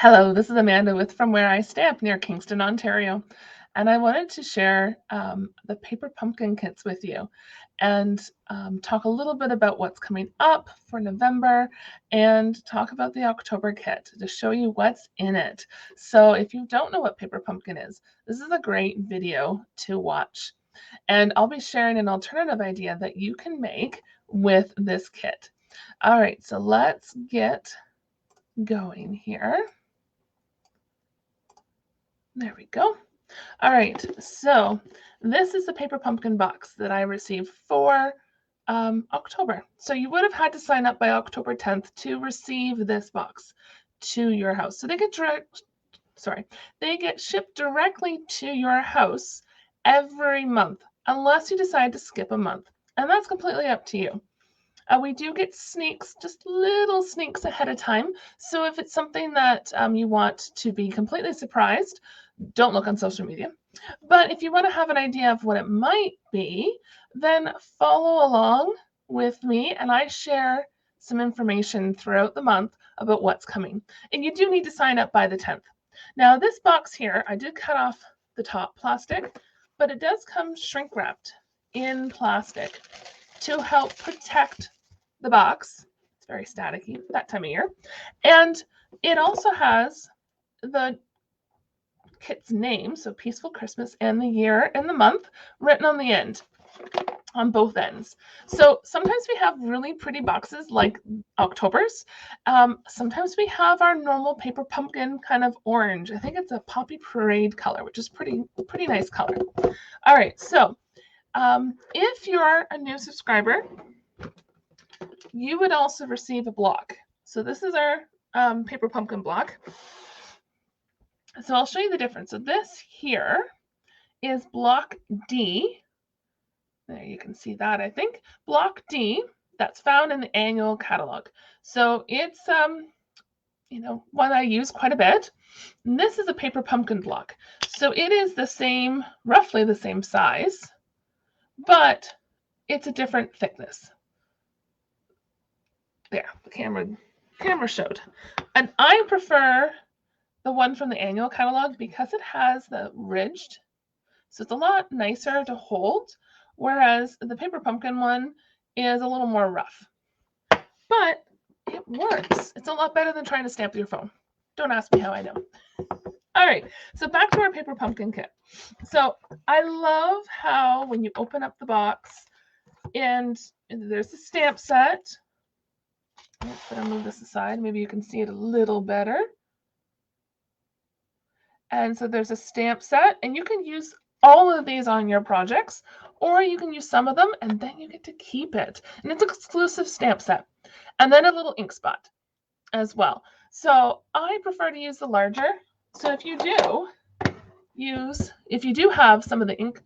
Hello, this is Amanda with From Where I Stamp near Kingston, Ontario. And I wanted to share the paper pumpkin kits with you and talk a little bit about what's coming up for November and talk about the October kit to show you what's in it. So if you don't know what paper pumpkin is, this is a great video to watch. And I'll be sharing an alternative idea that you can make with this kit. All right, so let's get going here. There we go. All right, so this is the paper pumpkin box that I received for October. So you would have had to sign up by October 10th to receive this box to your house. So they get shipped directly to your house every month, unless you decide to skip a month. And that's completely up to you. We do get sneaks, just little sneaks ahead of time. So if it's something that you want to be completely surprised, don't look on social media. But if you want to have an idea of what it might be, then follow along with me and I share some information throughout the month about what's coming. And you do need to sign up by the 10th. Now this box here, I did cut off the top plastic, but it does come shrink wrapped in plastic to help protect the box. It's very staticky that time of year. And it also has the kit's name, so Peaceful Christmas, and the year and the month written on the end, on both ends. So sometimes we have really pretty boxes like October's. Sometimes we have our normal paper pumpkin kind of orange. I think it's a Poppy Parade color, which is pretty nice color. All right, so if you're a new subscriber, you would also receive a block. So this is our paper pumpkin block. So I'll show you the difference. So this here is block D. There you can see that, I think. Block D, that's found in the annual catalog. So it's one I use quite a bit. And this is a paper pumpkin block. So it is the same, roughly the same size, but it's a different thickness. There, the camera showed. And I prefer the one from the annual catalog because it has the ridged, so it's a lot nicer to hold, whereas the paper pumpkin one is a little more rough. But it works. It's a lot better than trying to stamp with your phone. Don't ask me how I know. All right, so back to our paper pumpkin kit. So I love how when you open up the box and there's a stamp set. Oops, better move this aside. Maybe you can see it a little better. And so there's a stamp set, and you can use all of these on your projects, or you can use some of them, and then you get to keep it. And it's an exclusive stamp set. And then a little ink spot as well. So I prefer to use the larger. So if you do have some of the ink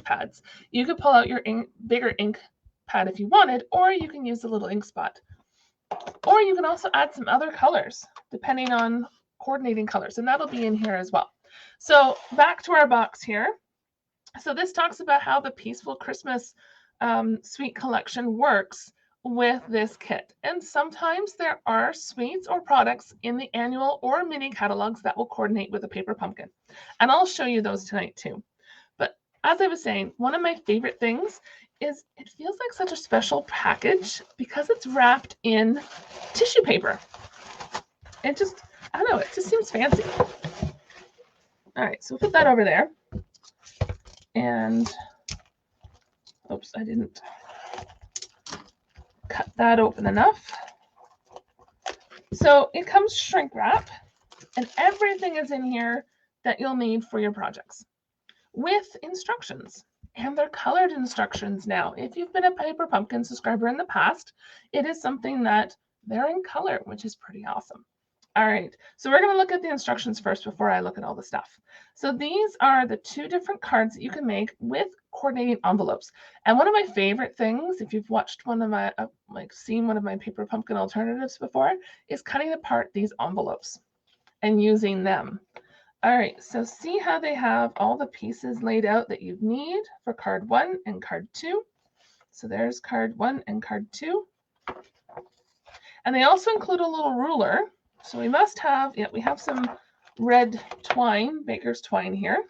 pads, you could pull out your bigger ink pad if you wanted, or you can use the little ink spot. Or you can also add some other colors, depending on coordinating colors, and that'll be in here as well. So back to our box here. So this talks about how the Peaceful Christmas Suite collection works with this kit. And sometimes there are suites or products in the annual or mini catalogs that will coordinate with a paper pumpkin. And I'll show you those tonight too. But as I was saying, one of my favorite things is it feels like such a special package because it's wrapped in tissue paper. It just, I don't know, it just seems fancy. All right, so we'll put that over there. And, oops, I didn't cut that open enough. So it comes shrink wrap, and everything is in here that you'll need for your projects with instructions. And they're colored instructions now. If you've been a Paper Pumpkin subscriber in the past, it is something that they're in color, which is pretty awesome. All right, so we're going to look at the instructions first before I look at all the stuff. So these are the two different cards that you can make with coordinating envelopes. And one of my favorite things, if you've watched one of my, seen one of my Paper Pumpkin alternatives before, is cutting apart these envelopes and using them. All right, so see how they have all the pieces laid out that you need for card 1 and card 2. So there's card 1 and card 2. And they also include a little ruler So we must have, yeah, we have some red twine, baker's twine here.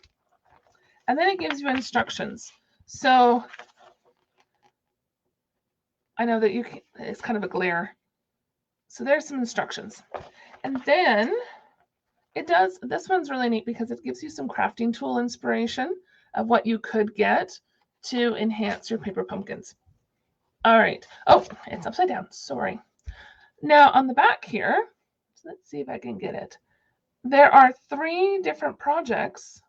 And then it gives you instructions. So I know that it's kind of a glare. So there's some instructions. And then this one's really neat because it gives you some crafting tool inspiration of what you could get to enhance your paper pumpkins. All right. Oh, it's upside down. Sorry. Now on the back here, let's see if I can get it. There are 3 different projects,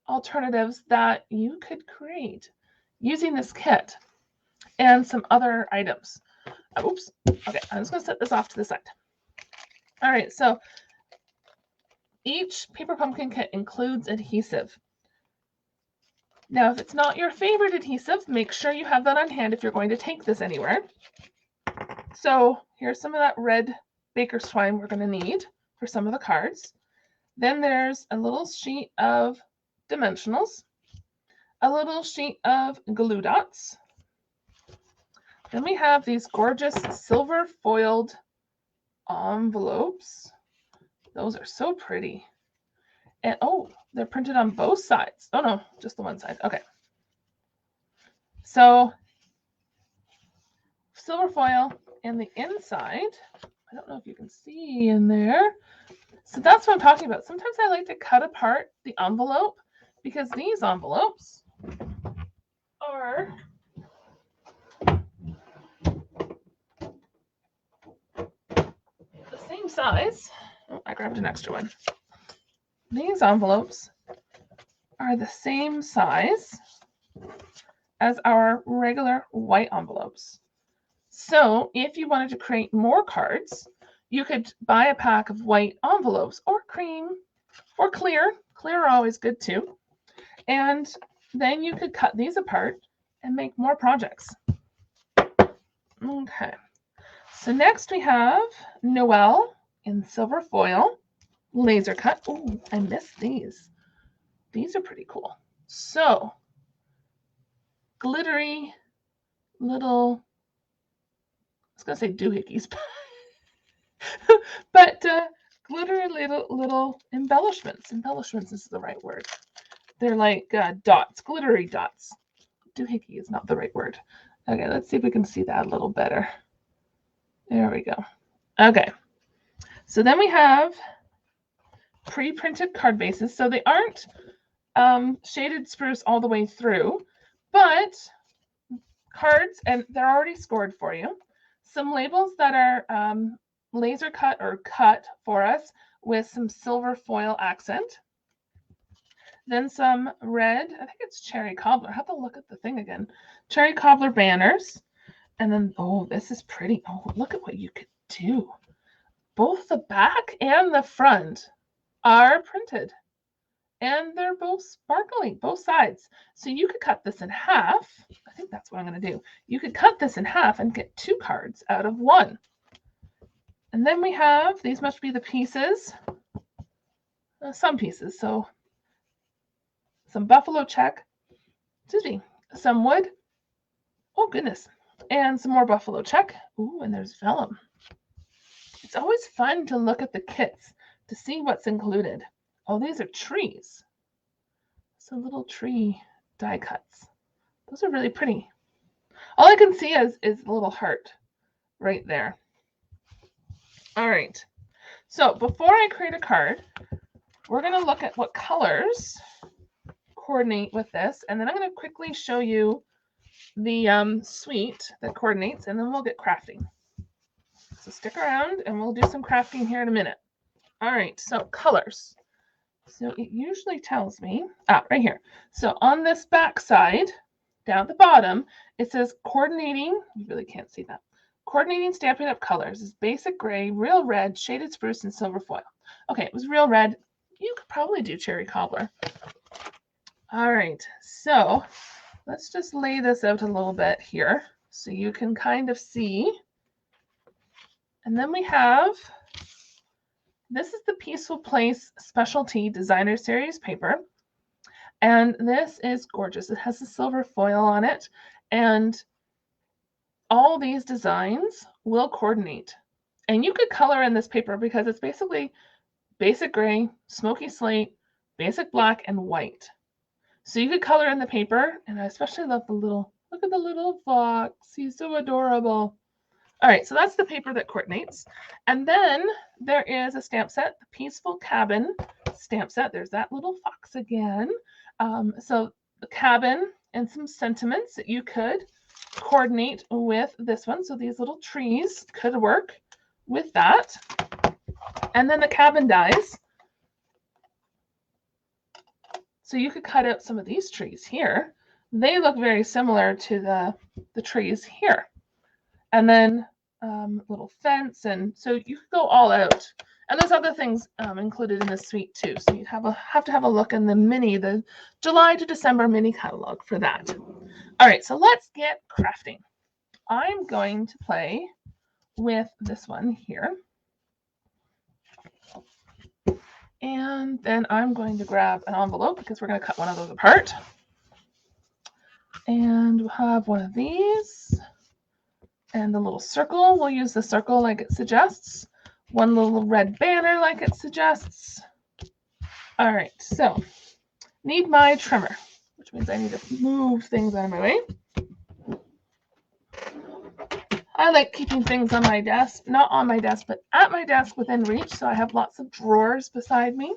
alternatives that you could create using this kit and some other items. Oops. Okay, I'm just going to set this off to the side. All right, so each paper pumpkin kit includes adhesive. Now, if it's not your favorite adhesive, make sure you have that on hand if you're going to take this anywhere. So here's some of that red baker's twine we're going to need for some of the cards. Then there's a little sheet of dimensionals, a little sheet of glue dots. Then we have these gorgeous silver foiled envelopes. Those are so pretty. And oh, they're printed on both sides. Oh no, just the one side. Okay. So silver foil and the inside. I don't know if you can see in there. So that's what I'm talking about. Sometimes I like to cut apart the envelope because these envelopes are the same size. Oh, I grabbed an extra one. These envelopes are the same size as our regular white envelopes. So if you wanted to create more cards, you could buy a pack of white envelopes or cream or clear. Clear are always good too. And then you could cut these apart and make more projects. Okay. So next we have Noelle in silver foil, laser cut. Oh, I missed these. These are pretty cool. So glittery little, I was going to say doohickeys, but glittery little embellishments. Embellishments is the right word. They're like dots, glittery dots. Doohickey is not the right word. Okay, let's see if we can see that a little better. There we go. Okay, so then we have pre-printed card bases. So they aren't shaded spruce all the way through, but cards, and they're already scored for you. Some labels that are laser cut or cut for us with some silver foil accent. Then some red, I think it's cherry cobbler. I have to look at the thing again. Cherry cobbler banners. And then, oh, this is pretty. Oh, look at what you could do. Both the back and the front are printed. And they're both sparkly, both sides. So you could cut this in half. I think that's what I'm going to do. You could cut this in half and get 2 cards out of 1. And then we have, these must be the pieces. Some pieces. So some buffalo check. Excuse me. Some wood. Oh, goodness. And some more buffalo check. Ooh, and there's vellum. It's always fun to look at the kits to see what's included. Oh, these are trees. So little tree die cuts. Those are really pretty. All I can see is a little heart right there. All right. So before I create a card, we're going to look at what colors coordinate with this. And then I'm going to quickly show you the suite that coordinates, and then we'll get crafting. So stick around and we'll do some crafting here in a minute. All right, so colors. So it usually tells me, right here. So on this back side, down at the bottom, it says coordinating, you really can't see that. Coordinating Stampin' Up! Colors is basic gray, real red, shaded spruce, and silver foil. Okay, it was real red. You could probably do cherry cobbler. All right, so let's just lay this out a little bit here so you can kind of see. And then we have, this is the Peaceful Place Specialty Designer Series paper. And this is gorgeous. It has a silver foil on it. And all these designs will coordinate. And you could color in this paper because it's basically basic gray, smoky slate, basic black, and white. So you could color in the paper, and I especially love the little, look at the little fox. He's so adorable. All right, so that's the paper that coordinates. And then there is a stamp set, the Peaceful Cabin stamp set. There's that little fox again. So the cabin and some sentiments that you could coordinate with this one. So these little trees could work with that. And then the cabin dies. So you could cut out some of these trees here. They look very similar to the trees here. And then little fence, and so you could go all out. And there's other things included in this suite too. So you'd have to have a look in the July to December mini catalog for that. All right, so let's get crafting. I'm going to play with this one here. And then I'm going to grab an envelope because we're going to cut one of those apart. And we'll have one of these. And the little circle, we'll use the circle like it suggests. One little red banner like it suggests. All right, so need my trimmer, which means I need to move things out of my way. I like keeping things on my desk, not on my desk, but at my desk within reach, so I have lots of drawers beside me.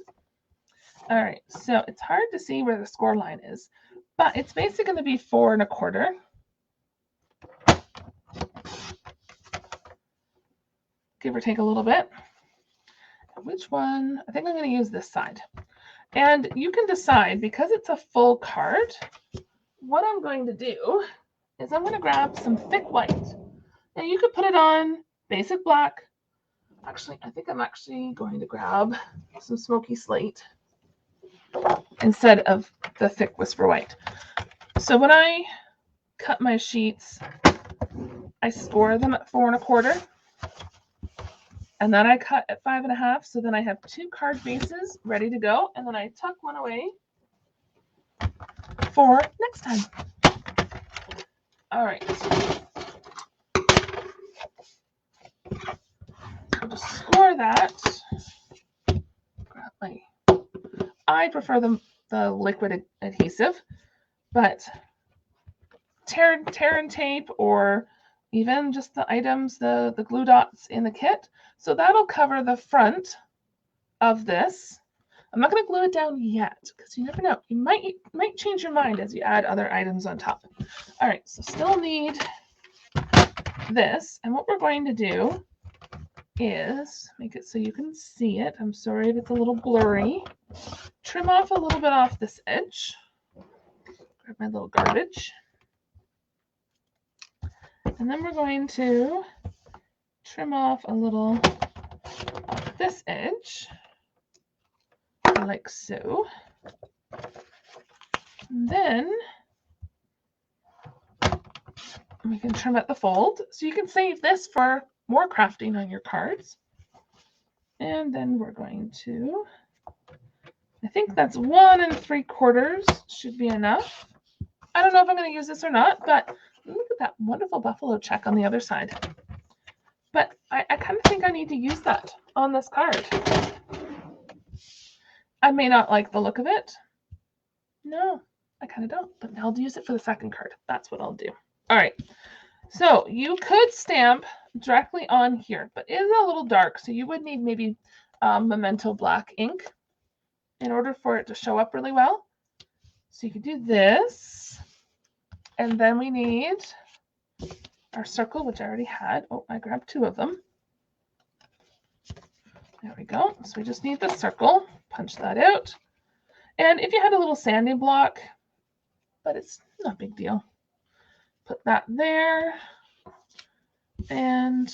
All right, so it's hard to see where the score line is, but it's basically going to be 4 1/4. Give or take a little bit. Which one? I think I'm going to use this side. And you can decide, because it's a full card, what I'm going to do is I'm going to grab some thick white. Now you could put it on basic black. Actually, I think I'm actually going to grab some smoky slate instead of the thick whisper white. So when I cut my sheets, I score them at 4 1/4. And then I cut at 5 1/2. So then I have 2 card bases ready to go. And then I tuck one away for next time. All right. I'll just score that. I prefer the liquid adhesive, but tear and tape, or even just the items, the glue dots in the kit. So that'll cover the front of this. I'm not going to glue it down yet because you never know. You might change your mind as you add other items on top. All right, so still need this. And what we're going to do is make it so you can see it. I'm sorry if it's a little blurry. Trim off a little bit off this edge. Grab my little garbage. And then we're going to trim off a little off this edge, like so. And then we can trim at the fold. So you can save this for more crafting on your cards. And then we're going to, I think that's 1 3/4 should be enough. I don't know if I'm going to use this or not, but look at that wonderful buffalo check on the other side. But I kind of think I need to use that on this card. I may not like the look of it. No, I kind of don't, but I'll use it for the second card. That's what I'll do. All right. So you could stamp directly on here, but it is a little dark, so you would need maybe Memento black ink in order for it to show up really well. So you could do this, and then we need our circle, which I already had. Oh, I grabbed 2 of them. There we go. So we just need the circle. Punch that out. And if you had a little sanding block, but it's not a big deal, put that there. And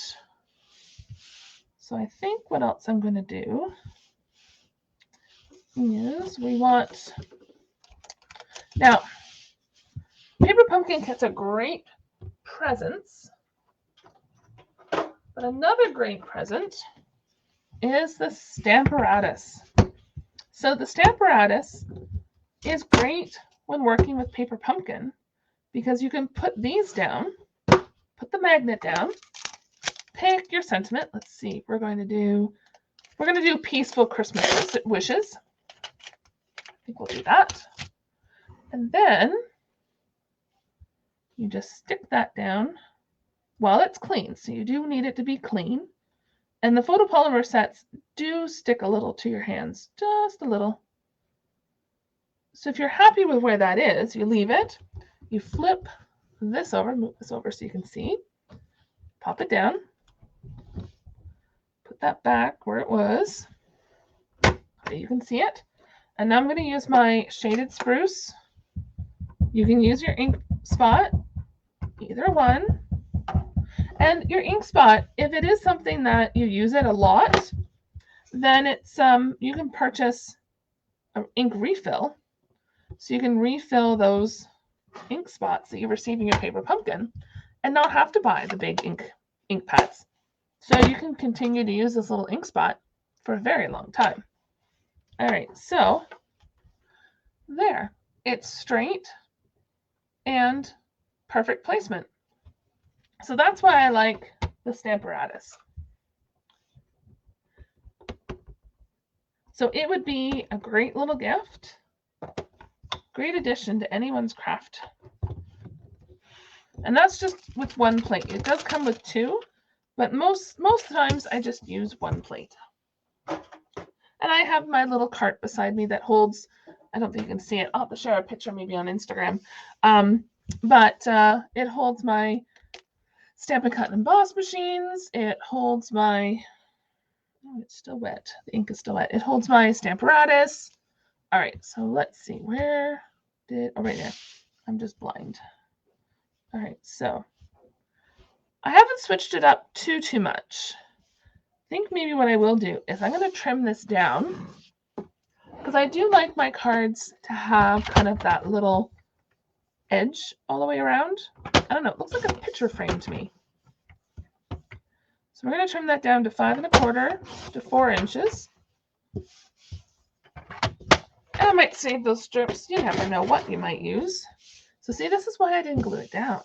so I think what else I'm going to do is we want, now, paper pumpkin kits are great presents, but another great present is the Stamparatus. So the Stamparatus is great when working with paper pumpkin because you can put these down, put the magnet down, pick your sentiment. Let's see. We're going to do peaceful Christmas wishes. I think we'll do that. And then you just stick that down while it's clean. So you do need it to be clean. And the photopolymer sets do stick a little to your hands, just a little. So if you're happy with where that is, you leave it. You flip this over, move this over so you can see. Pop it down. Put that back where it was. So you can see it. And now I'm going to use my shaded spruce. You can use your ink spot, either one. And your ink spot, if it is something that you use it a lot, then it's you can purchase an ink refill. So you can refill those ink spots that you receive in your paper pumpkin and not have to buy the big ink pads. So you can continue to use this little ink spot for a very long time. All right, so there. It's straight and perfect placement. So that's why I like the Stamparatus. So it would be a great little gift, great addition to anyone's craft. And that's just with one plate. It does come with two, but most times I just use one plate. And I have my little cart beside me that holds, I don't think you can see it. I'll have to share a picture maybe on Instagram. But it holds my Stampin' Cut and Emboss machines. It holds my, oh, it's still wet. The ink is still wet. It holds my Stamparatus. All right, so let's see. Where did, oh, right there. I'm just blind. All right, so I haven't switched it up too much. I think maybe what I will do is I'm going to trim this down because I do like my cards to have kind of that little edge all the way around. I don't know, it looks like a picture frame to me. So we're going to trim that down to 5 1/4 to 4 inches. And I might save those strips. You never know what you might use. So see, this is why I didn't glue it down.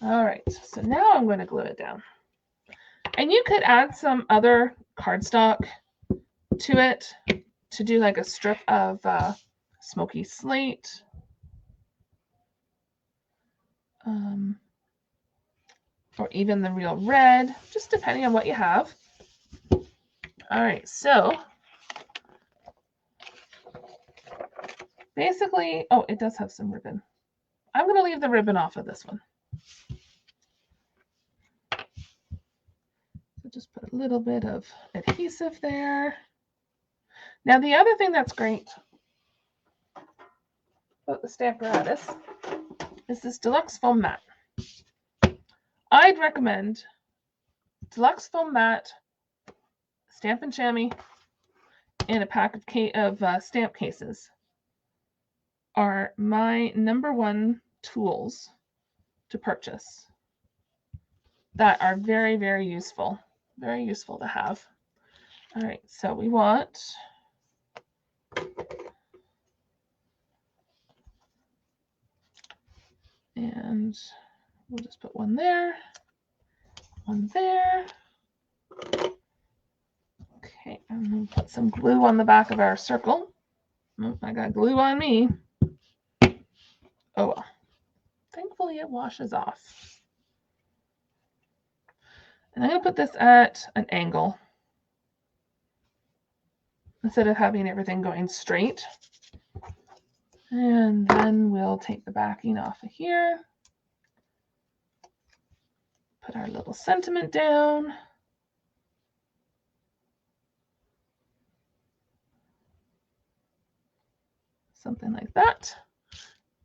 All right, so now I'm going to glue it down. And you could add some other cardstock to it to do like a strip of smoky slate. Or even the real red, just depending on what you have. All right, so basically, oh, it does have some ribbon. I'm going to leave the ribbon off of this one. So just put a little bit of adhesive there. Now, the other thing that's great about the Stamparatus is this Deluxe Foam Mat. I'd recommend Deluxe Foam Mat, Stampin' Chamois, and a pack of stamp cases are my #1 tools to purchase that are very, very useful to have. All right, so we want and we'll just put one there, one there. Okay, I'm going to put some glue on the back of our circle. Oh, I got glue on me. Oh well. Thankfully it washes off. And I'm going to put this at an angle instead of having everything going straight. And then we'll take the backing off of here. Put our little sentiment down. Something like that.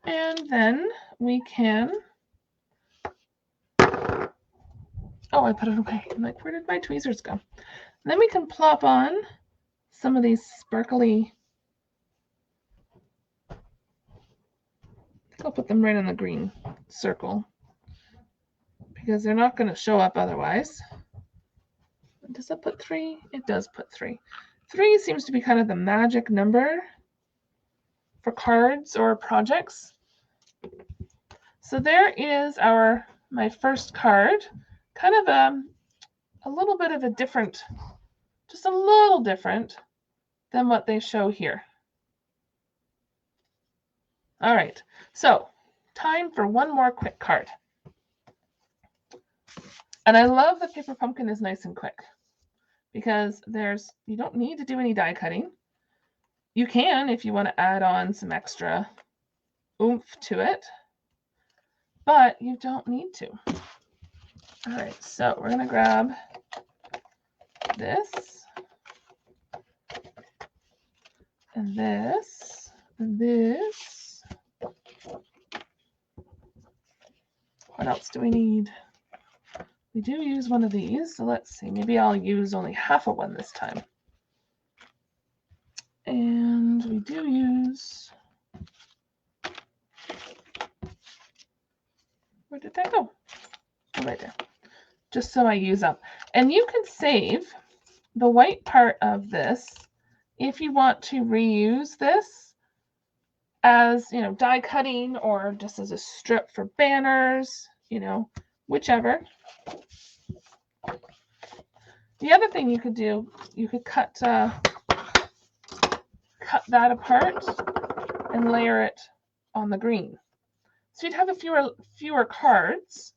And then we can, oh, I put it away. I'm like, where did my tweezers go? And then we can plop on some of these sparkly, I think I'll put them right on the green circle because they're not going to show up otherwise. Does it put 3? It does put 3. 3 seems to be kind of the magic number for cards or projects. So there is my first card kind of a little bit of a different, just a little different than what they show here. All right, so time for one more quick card. And I love that Paper Pumpkin is nice and quick because you don't need to do any die cutting. You can if you want to add on some extra oomph to it, but you don't need to. All right, so we're going to grab this and this and this. What else do we need? We do use one of these, so let's see. Maybe I'll use only half of one this time. And we do use, where did that go? Oh, right there. Just so I use up. And you can save the white part of this if you want to reuse this as, die cutting or just as a strip for banners, whichever. The other thing you could do, you could cut that apart and layer it on the green. So you'd have fewer cards,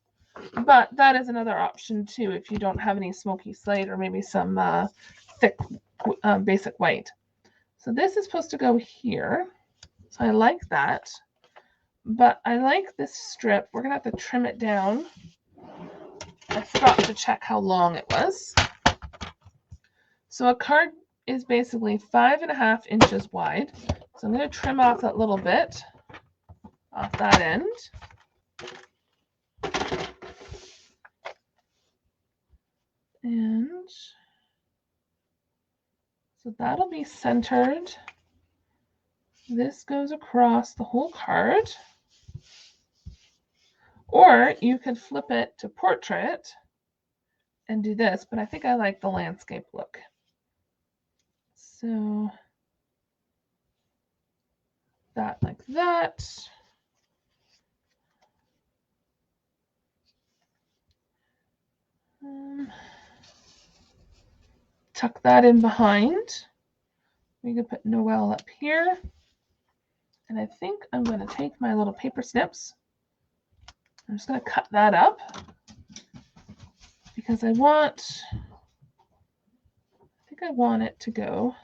but that is another option too if you don't have any smoky slate or maybe some thick basic white. So this is supposed to go here. So I like that, but I like this strip. We're gonna have to trim it down. I forgot to check how long it was. So a card is basically 5.5 inches wide. So I'm going to trim off that little bit off that end. And so that'll be centered. This goes across the whole card. Or you could flip it to portrait and do this, but I think I like the landscape look. So that like that. Tuck that in behind. We could put Noelle up here. And I think I'm going to take my little paper snips. I'm just going to cut that up because I think I want it to go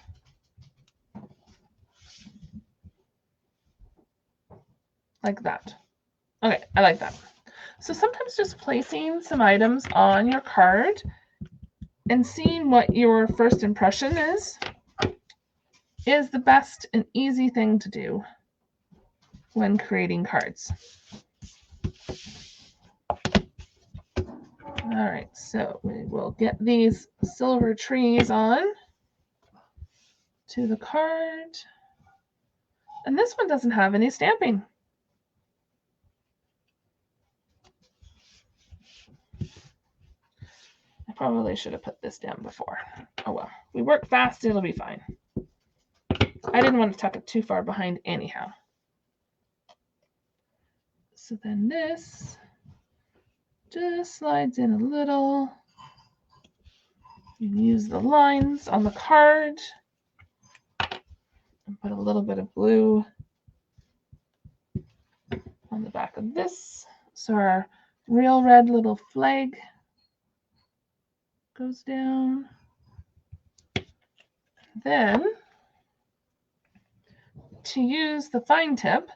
like that. Okay, I like that. So sometimes just placing some items on your card and seeing what your first impression is the best and easy thing to do when creating cards. All right, so we will get these silver trees on to the card. And this one doesn't have any stamping. I probably should have put this down before. Oh well, we work fast, it'll be fine. I didn't want to tuck it too far behind anyhow. So then this just slides in a little. You can use the lines on the card and put a little bit of blue on the back of this. So our real red little flag goes down. Then to use the fine tip,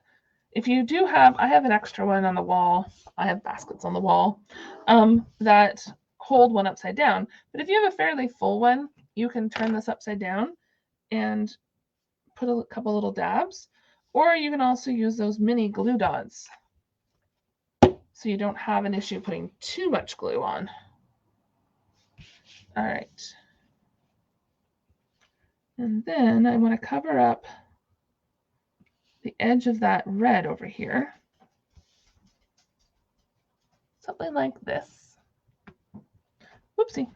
if you do have, I have an extra one on the wall. I have baskets on the wall that hold one upside down. But if you have a fairly full one, you can turn this upside down and put a couple little dabs. Or you can also use those mini glue dots so you don't have an issue putting too much glue on. All right. And then I want to cover up the edge of that red over here. Something like this. Whoopsie.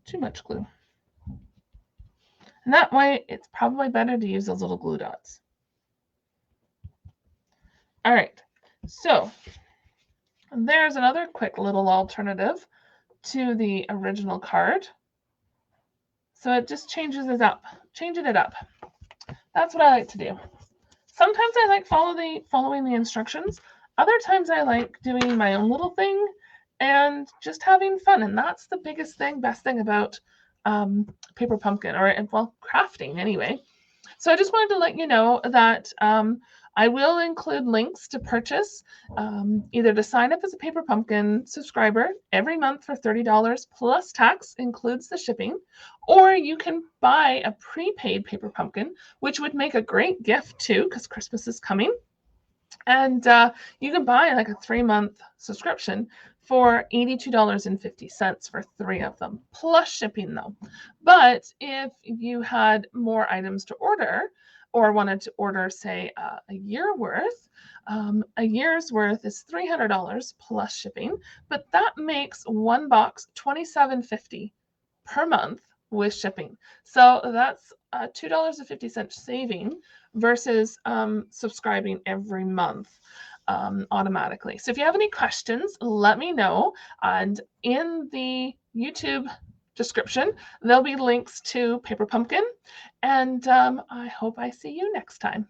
Too much glue. And that way, it's probably better to use those little glue dots. All right. So There's another quick little alternative to the original card. So it just changes it up. That's what I like to do. Sometimes I like following the instructions. Other times I like doing my own little thing and just having fun. And that's the best thing about paper pumpkin, or well, crafting anyway. So I just wanted to let you know that I will include links to purchase, either to sign up as a Paper Pumpkin subscriber every month for $30 plus tax, includes the shipping, or you can buy a prepaid Paper Pumpkin, which would make a great gift too, because Christmas is coming. And you can buy like a 3-month subscription for $82.50 for 3 of them, plus shipping though. But if you had more items to order, or wanted to order, say, a year worth, a year's worth is $300 plus shipping, but that makes one box $27.50 per month with shipping. So that's $2.50 saving versus subscribing every month automatically. So if you have any questions, let me know. And in the YouTube description, there'll be links to Paper Pumpkin. And I hope I see you next time.